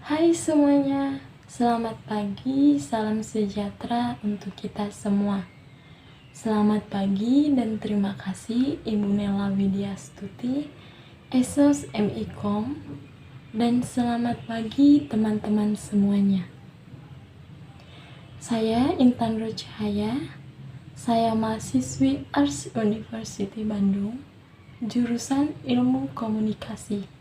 Hai semuanya, selamat pagi, salam sejahtera untuk kita semua. Selamat pagi dan terima kasih Ibu Nela Widyastuti, Esos MIKOM, dan selamat pagi teman-teman semuanya. Saya Intan Rocahaya, saya mahasiswi Ars University Bandung, jurusan Ilmu Komunikasi.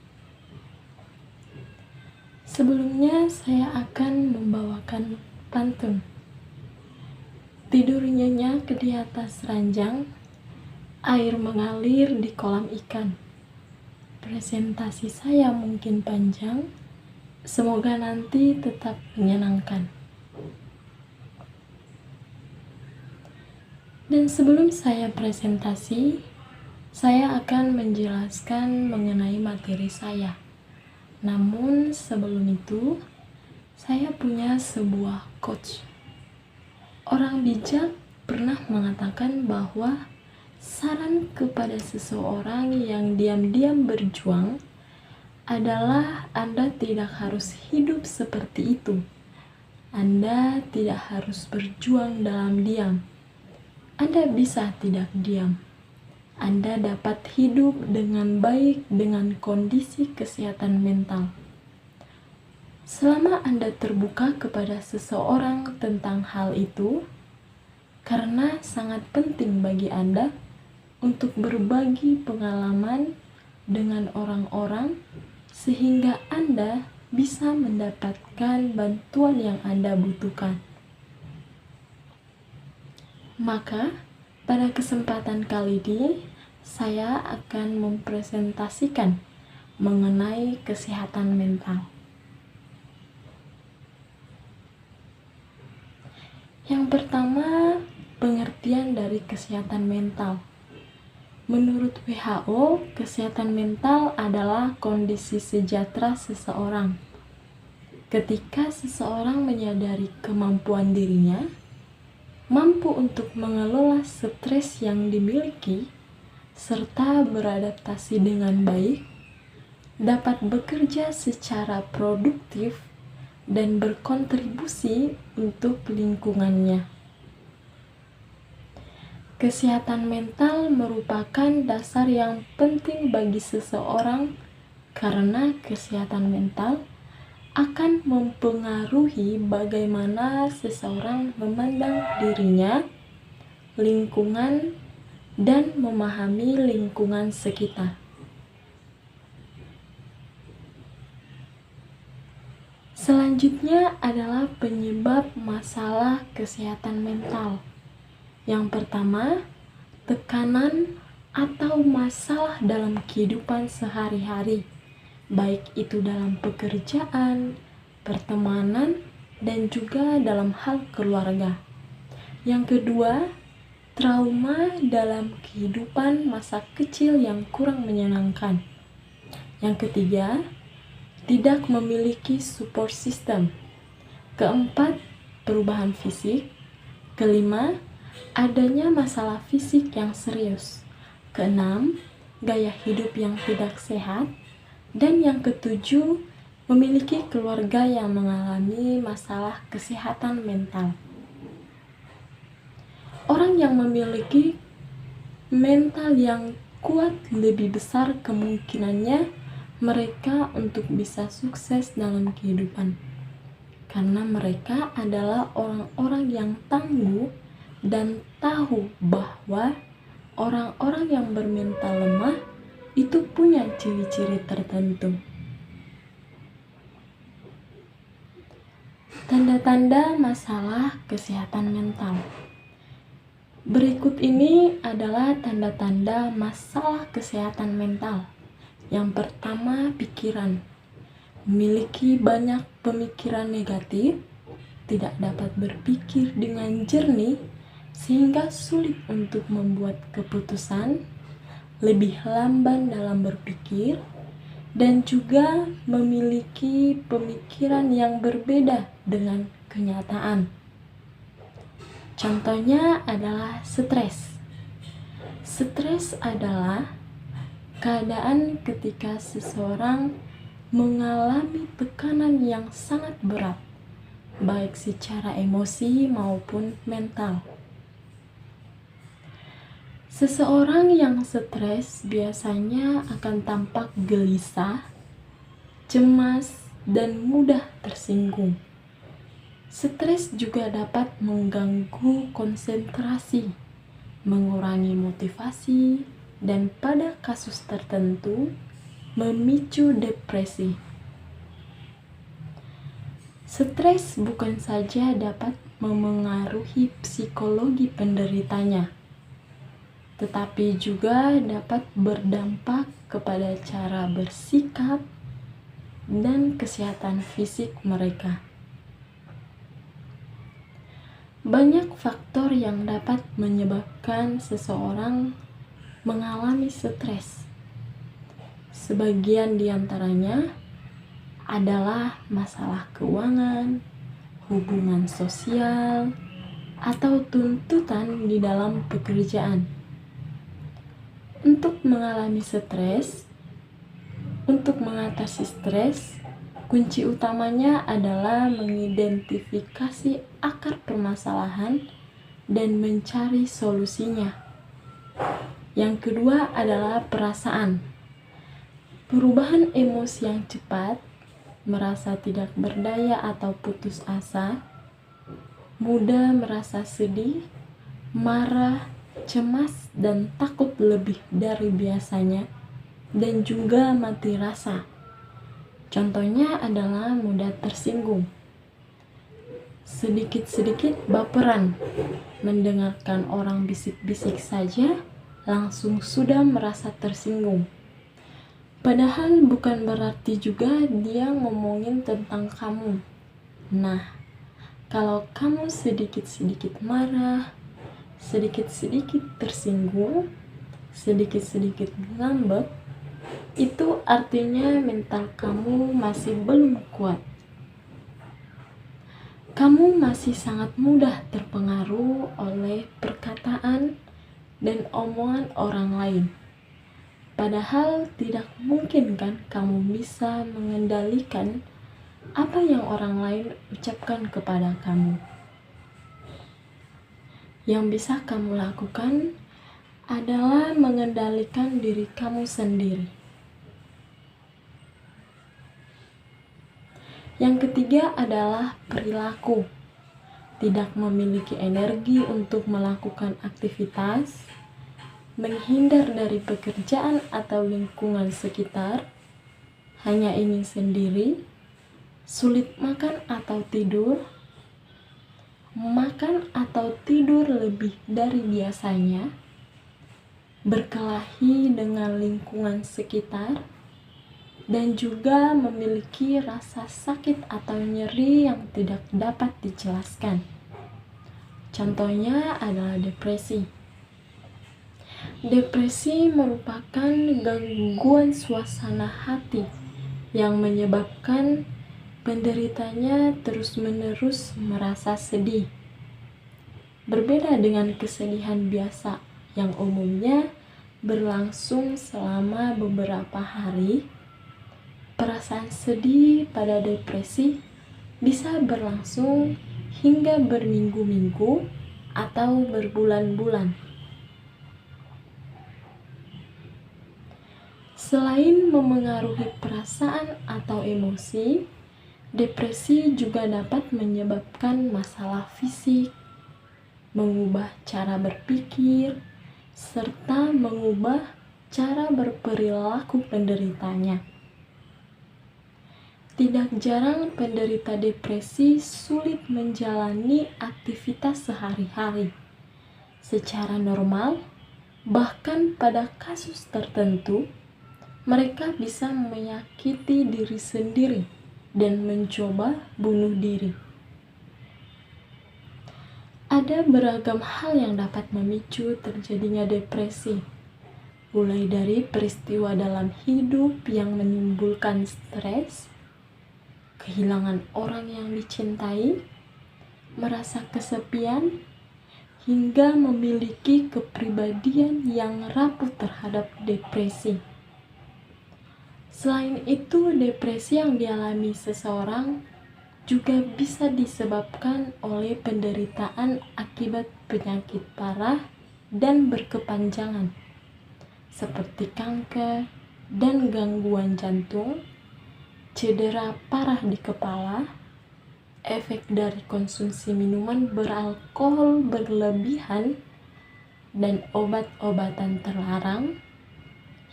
Sebelumnya saya akan membawakan pantun. Tidur nyenyak di atas ranjang, air mengalir di kolam ikan. Presentasi saya mungkin panjang, semoga nanti tetap menyenangkan. Dan sebelum saya presentasi, saya akan menjelaskan mengenai materi saya. Namun sebelum itu, saya punya sebuah quotes. Orang bijak pernah mengatakan bahwa saran kepada seseorang yang diam-diam berjuang adalah Anda tidak harus hidup seperti itu. Anda tidak harus berjuang dalam diam. Anda bisa tidak diam. Anda dapat hidup dengan baik dengan kondisi kesehatan mental. Selama Anda terbuka kepada seseorang tentang hal itu, karena sangat penting bagi Anda untuk berbagi pengalaman dengan orang-orang sehingga Anda bisa mendapatkan bantuan yang Anda butuhkan. Maka, pada kesempatan kali ini, saya akan mempresentasikan mengenai kesehatan mental. Yang pertama, pengertian dari kesehatan mental. Menurut WHO, kesehatan mental adalah kondisi sejahtera seseorang. Ketika seseorang menyadari kemampuan dirinya, mampu untuk mengelola stres yang dimiliki, serta beradaptasi dengan baik, dapat bekerja secara produktif dan berkontribusi untuk lingkungannya. Kesehatan mental merupakan dasar yang penting bagi seseorang karena kesehatan mental akan mempengaruhi bagaimana seseorang memandang dirinya, lingkungan, dan memahami lingkungan sekitar. Selanjutnya adalah penyebab masalah kesehatan mental. Yang pertama, tekanan atau masalah dalam kehidupan sehari-hari, baik itu dalam pekerjaan, pertemanan, dan juga dalam hal keluarga. Yang kedua, trauma dalam kehidupan masa kecil yang kurang menyenangkan. Yang ketiga, tidak memiliki support system. Keempat, perubahan fisik. Kelima, adanya masalah fisik yang serius. Keenam, gaya hidup yang tidak sehat. Dan yang ketujuh, memiliki keluarga yang mengalami masalah kesehatan mental. Orang yang memiliki mental yang kuat lebih besar kemungkinannya mereka untuk bisa sukses dalam kehidupan. Karena mereka adalah orang-orang yang tangguh dan tahu bahwa orang-orang yang bermental lemah itu punya ciri-ciri tertentu. Tanda-tanda masalah kesehatan mental. Berikut ini adalah tanda-tanda masalah kesehatan mental. Yang pertama, pikiran. Memiliki banyak pemikiran negatif, tidak dapat berpikir dengan jernih, sehingga sulit untuk membuat keputusan, lebih lamban dalam berpikir, dan juga memiliki pemikiran yang berbeda dengan kenyataan. Contohnya adalah stres. Stres adalah keadaan ketika seseorang mengalami tekanan yang sangat berat, baik secara emosi maupun mental. Seseorang yang stres biasanya akan tampak gelisah, cemas, dan mudah tersinggung. Stres juga dapat mengganggu konsentrasi, mengurangi motivasi, dan pada kasus tertentu memicu depresi. Stres bukan saja dapat memengaruhi psikologi penderitanya, tetapi juga dapat berdampak kepada cara bersikap dan kesehatan fisik mereka. Banyak faktor yang dapat menyebabkan seseorang mengalami stres. Sebagian di antaranya adalah masalah keuangan, hubungan sosial, atau tuntutan di dalam pekerjaan. Untuk mengatasi stres, kunci utamanya adalah mengidentifikasi akar permasalahan dan mencari solusinya. Yang kedua adalah perasaan. Perubahan emosi yang cepat, merasa tidak berdaya atau putus asa, mudah merasa sedih, marah, cemas, dan takut lebih dari biasanya, dan juga mati rasa. Contohnya adalah mudah tersinggung, sedikit-sedikit baperan, mendengarkan orang bisik-bisik saja, langsung sudah merasa tersinggung. Padahal bukan berarti juga dia ngomongin tentang kamu. Nah, kalau kamu sedikit-sedikit marah, sedikit-sedikit tersinggung, sedikit-sedikit ngambek, itu artinya mental kamu masih belum kuat. Kamu masih sangat mudah terpengaruh oleh perkataan dan omongan orang lain. Padahal tidak mungkin kan kamu bisa mengendalikan apa yang orang lain ucapkan kepada kamu. Yang bisa kamu lakukan adalah mengendalikan diri kamu sendiri. Yang ketiga adalah perilaku. Tidak memiliki energi untuk melakukan aktivitas, menghindar dari pekerjaan atau lingkungan sekitar, hanya ingin sendiri, sulit makan atau tidur, makan atau tidur lebih dari biasanya, berkelahi dengan lingkungan sekitar, dan juga memiliki rasa sakit atau nyeri yang tidak dapat dijelaskan. Contohnya adalah depresi. Depresi merupakan gangguan suasana hati yang menyebabkan penderitanya terus-menerus merasa sedih. Berbeda dengan kesedihan biasa yang umumnya berlangsung selama beberapa hari, perasaan sedih pada depresi bisa berlangsung hingga berminggu-minggu atau berbulan-bulan. Selain memengaruhi perasaan atau emosi, depresi juga dapat menyebabkan masalah fisik, mengubah cara berpikir, serta mengubah cara berperilaku penderitanya. Tidak jarang penderita depresi sulit menjalani aktivitas sehari-hari secara normal, bahkan pada kasus tertentu, mereka bisa menyakiti diri sendiri dan mencoba bunuh diri. Ada beragam hal yang dapat memicu terjadinya depresi, mulai dari peristiwa dalam hidup yang menimbulkan stres, kehilangan orang yang dicintai, merasa kesepian, hingga memiliki kepribadian yang rapuh terhadap depresi. Selain itu, depresi yang dialami seseorang juga bisa disebabkan oleh penderitaan akibat penyakit parah dan berkepanjangan, seperti kanker dan gangguan jantung, cedera parah di kepala, efek dari konsumsi minuman beralkohol berlebihan dan obat-obatan terlarang,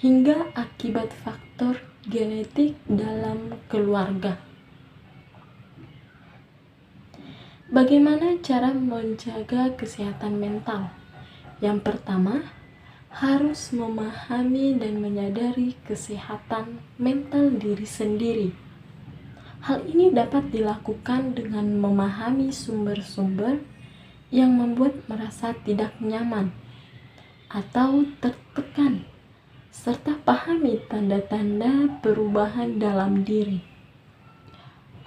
hingga akibat faktor genetik dalam keluarga. Bagaimana cara menjaga kesehatan mental? Yang pertama, harus memahami dan menyadari kesehatan mental diri sendiri. Hal ini dapat dilakukan dengan memahami sumber-sumber yang membuat merasa tidak nyaman atau tertekan, serta pahami tanda-tanda perubahan dalam diri.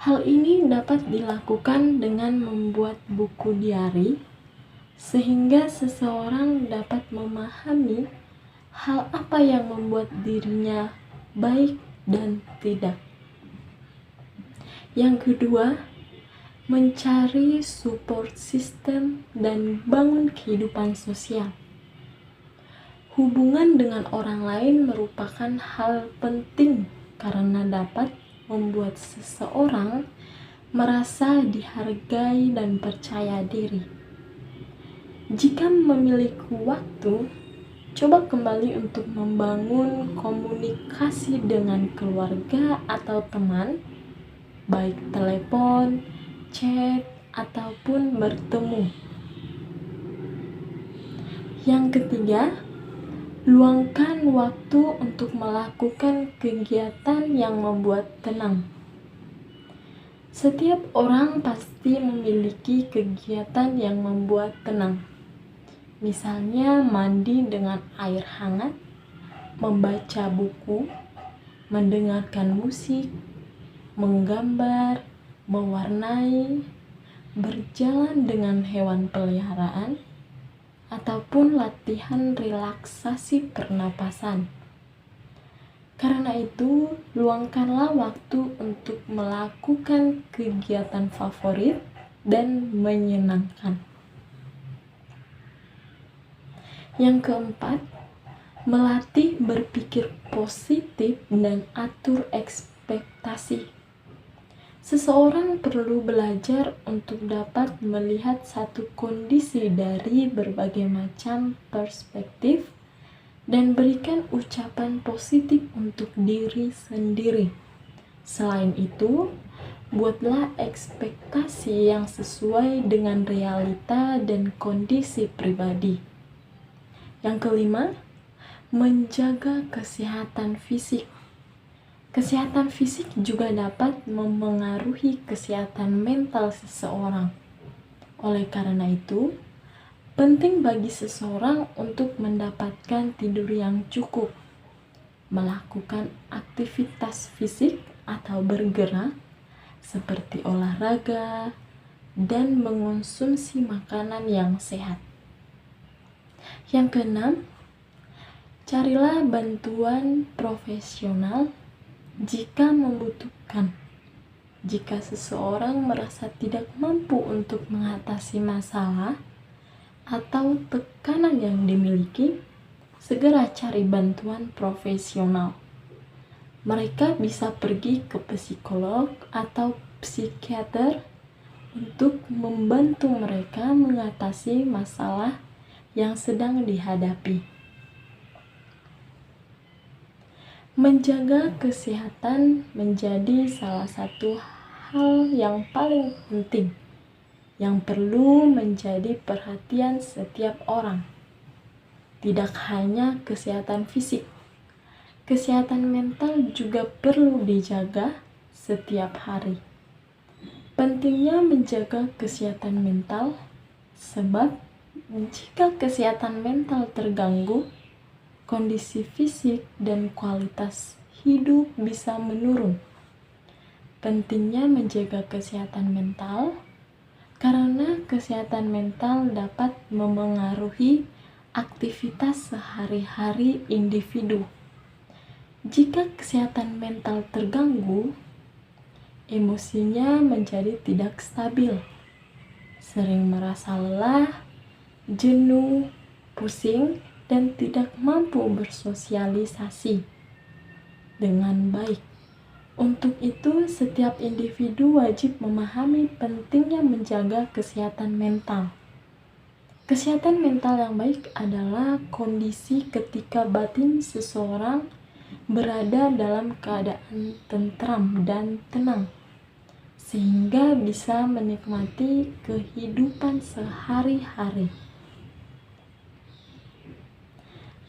Hal ini dapat dilakukan dengan membuat buku diari, sehingga seseorang dapat memahami hal apa yang membuat dirinya baik dan tidak. Yang kedua, mencari support system dan bangun kehidupan sosial. Hubungan dengan orang lain merupakan hal penting karena dapat membuat seseorang merasa dihargai dan percaya diri. Jika memiliki waktu, coba kembali untuk membangun komunikasi dengan keluarga atau teman, baik telepon, chat, ataupun bertemu. Yang ketiga, luangkan waktu untuk melakukan kegiatan yang membuat tenang. Setiap orang pasti memiliki kegiatan yang membuat tenang. Misalnya mandi dengan air hangat, membaca buku, mendengarkan musik, menggambar, mewarnai, berjalan dengan hewan peliharaan, ataupun latihan relaksasi pernapasan. Karena itu, luangkanlah waktu untuk melakukan kegiatan favorit dan menyenangkan. Yang keempat, melatih berpikir positif dan atur ekspektasi. Seseorang perlu belajar untuk dapat melihat satu kondisi dari berbagai macam perspektif dan berikan ucapan positif untuk diri sendiri. Selain itu, buatlah ekspektasi yang sesuai dengan realita dan kondisi pribadi. Yang kelima, menjaga kesehatan fisik. Kesehatan fisik juga dapat memengaruhi kesehatan mental seseorang. Oleh karena itu, penting bagi seseorang untuk mendapatkan tidur yang cukup, melakukan aktivitas fisik atau bergerak seperti olahraga, dan mengonsumsi makanan yang sehat. Yang keenam, carilah bantuan profesional jika membutuhkan. Jika seseorang merasa tidak mampu untuk mengatasi masalah atau tekanan yang dimiliki, segera cari bantuan profesional. Mereka bisa pergi ke psikolog atau psikiater untuk membantu mereka mengatasi masalah yang sedang dihadapi. Menjaga kesehatan menjadi salah satu hal yang paling penting yang perlu menjadi perhatian setiap orang. Tidak hanya kesehatan fisik, kesehatan mental juga perlu dijaga setiap hari. Pentingnya menjaga kesehatan mental, sebab jika kesehatan mental terganggu, kondisi fisik dan kualitas hidup bisa menurun. Pentingnya menjaga kesehatan mental karena kesehatan mental dapat memengaruhi aktivitas sehari-hari individu. Jika kesehatan mental terganggu, emosinya menjadi tidak stabil, sering merasa lelah, jenuh, pusing, dan tidak mampu bersosialisasi dengan baik. Untuk itu, setiap individu wajib memahami pentingnya menjaga kesehatan mental. Kesehatan mental yang baik adalah kondisi ketika batin seseorang berada dalam keadaan tentram dan tenang, sehingga bisa menikmati kehidupan sehari-hari.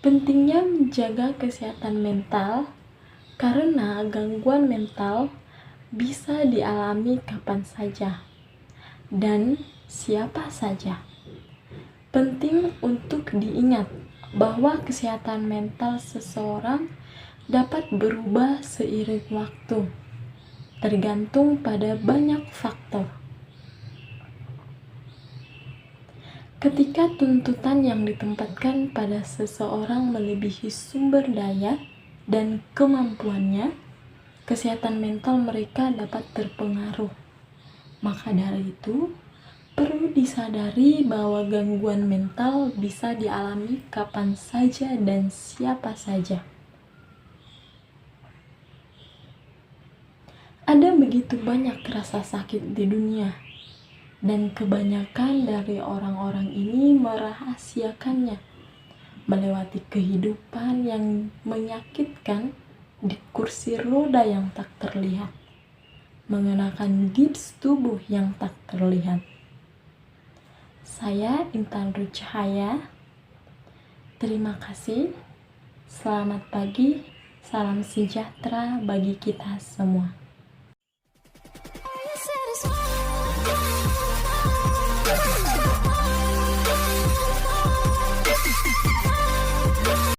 Pentingnya menjaga kesehatan mental karena gangguan mental bisa dialami kapan saja dan siapa saja. Penting untuk diingat bahwa kesehatan mental seseorang dapat berubah seiring waktu, tergantung pada banyak faktor. Ketika tuntutan yang ditempatkan pada seseorang melebihi sumber daya dan kemampuannya, kesehatan mental mereka dapat terpengaruh. Maka dari itu, perlu disadari bahwa gangguan mental bisa dialami kapan saja dan siapa saja. Ada begitu banyak rasa sakit di dunia, dan kebanyakan dari orang-orang ini merahasiakannya, melewati kehidupan yang menyakitkan di kursi roda yang tak terlihat, mengenakan gips tubuh yang tak terlihat. Saya Intan Rucahaya. Terima kasih. Selamat pagi. Salam sejahtera bagi kita semua.